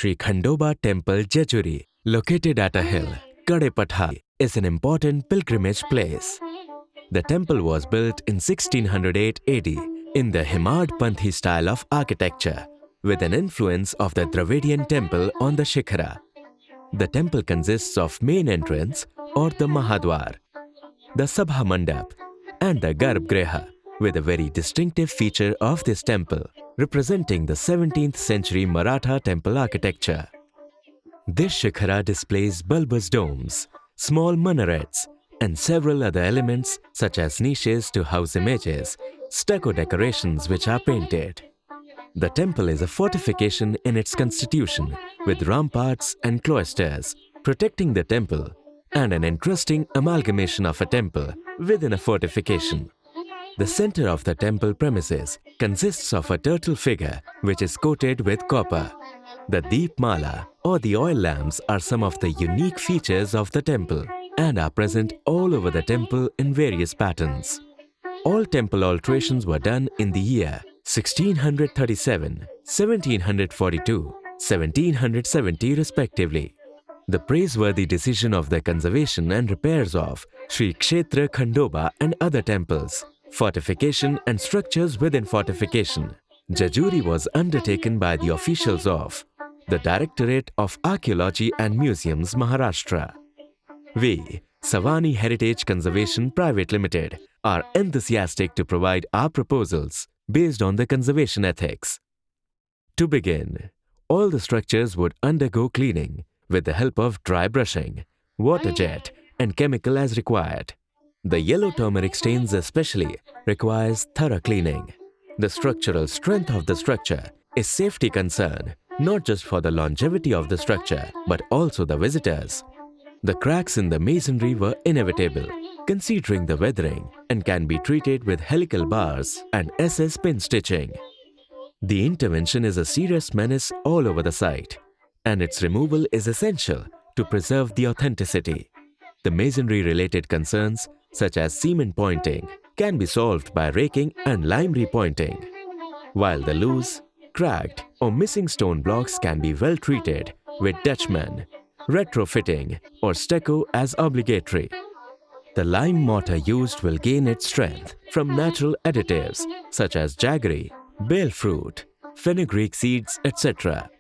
Sri Khandoba Temple, Jejuri, located at a hill, Kadepathai, is an important pilgrimage place. The temple was built in 1608 AD in the Himad-Panthi style of architecture, with an influence of the Dravidian temple on the Shikhara. The temple consists of main entrance or the Mahadwar, the Sabha Mandap and the Garbhgriha, with a very distinctive feature of this temple, representing the 17th century Maratha temple architecture. This Shikhara displays bulbous domes, small minarets, and several other elements such as niches to house images, stucco decorations which are painted. The temple is a fortification in its constitution with ramparts and cloisters protecting the temple, and an interesting amalgamation of a temple within a fortification. The center of the temple premises consists of a turtle figure which is coated with copper. The Deep Mala or the oil lamps are some of the unique features of the temple and are present all over the temple in various patterns. All temple alterations were done in the year 1637, 1742, 1770 respectively. The praiseworthy decision of the conservation and repairs of Sri Kshetra Khandoba and other temples, fortification and structures within fortification, Jejuri was undertaken by the officials of the Directorate of Archaeology and Museums, Maharashtra. We, Savani Heritage Conservation Private Limited, are enthusiastic to provide our proposals based on the conservation ethics. To begin, all the structures would undergo cleaning with the help of dry brushing, water jet, and chemical as required. The yellow turmeric stains especially requires thorough cleaning. The structural strength of the structure is safety concern, not just for the longevity of the structure, but also the visitors. The cracks in the masonry were inevitable, considering the weathering, and can be treated with helical bars and SS pin stitching. The intervention is a serious menace all over the site, and its removal is essential to preserve the authenticity. The masonry-related concerns, such as cement pointing, can be solved by raking and lime repointing, while the loose, cracked, or missing stone blocks can be well treated with Dutchman, retrofitting, or stucco as obligatory. The lime mortar used will gain its strength from natural additives such as jaggery, bale fruit, fenugreek seeds, etc.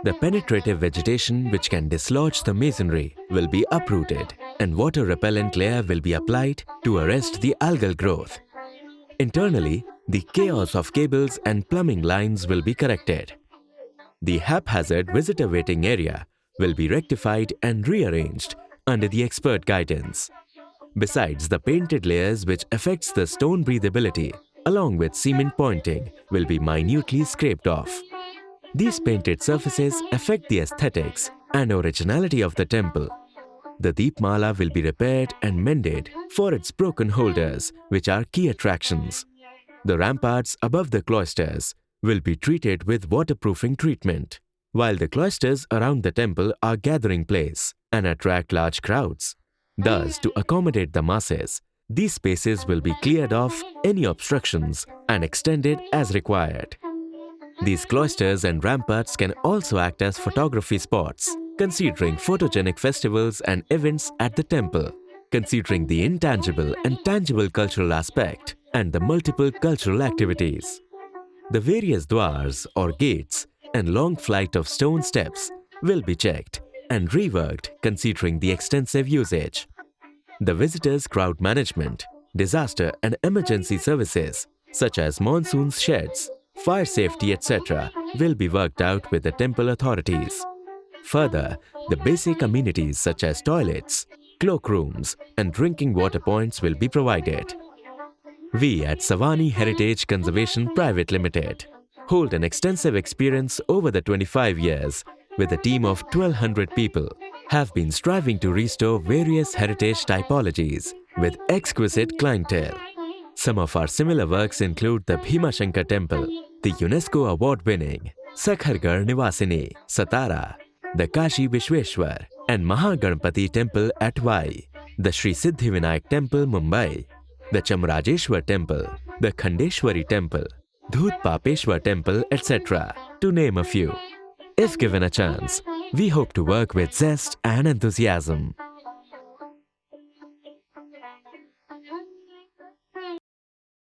The penetrative vegetation which can dislodge the masonry will be uprooted, and water repellent layer will be applied to arrest the algal growth. Internally, the chaos of cables and plumbing lines will be corrected. The haphazard visitor waiting area will be rectified and rearranged under the expert guidance. Besides, the painted layers which affects the stone breathability along with cement pointing will be minutely scraped off. These painted surfaces affect the aesthetics and originality of the temple. The Deepmala will be repaired and mended for its broken holders, which are key attractions. The ramparts above the cloisters will be treated with waterproofing treatment, while the cloisters around the temple are gathering place and attract large crowds. Thus, to accommodate the masses, these spaces will be cleared off any obstructions and extended as required. These cloisters and ramparts can also act as photography spots, considering photogenic festivals and events at the temple, considering the intangible and tangible cultural aspect and the multiple cultural activities. The various dwars or gates and long flight of stone steps will be checked and reworked considering the extensive usage. The visitors' crowd management, disaster and emergency services such as monsoon sheds, fire safety, etc. will be worked out with the temple authorities. Further, the basic amenities such as toilets, cloakrooms, and drinking water points will be provided. We at Savani Heritage Conservation Private Limited hold an extensive experience over the 25 years with a team of 1,200 people, have been striving to restore various heritage typologies with exquisite clientele. Some of our similar works include the Bhimashankar Temple, the UNESCO award-winning Sakhargarh Nivasini, Satara, the Kashi Vishweshwar and Mahaganpati Temple at Vai, the Sri Siddhivinayak Temple, Mumbai, the Chamrajeshwar Temple, the Khandeshwari Temple, Dhut Papeshwar Temple, etc., to name a few. If given a chance, we hope to work with zest and enthusiasm.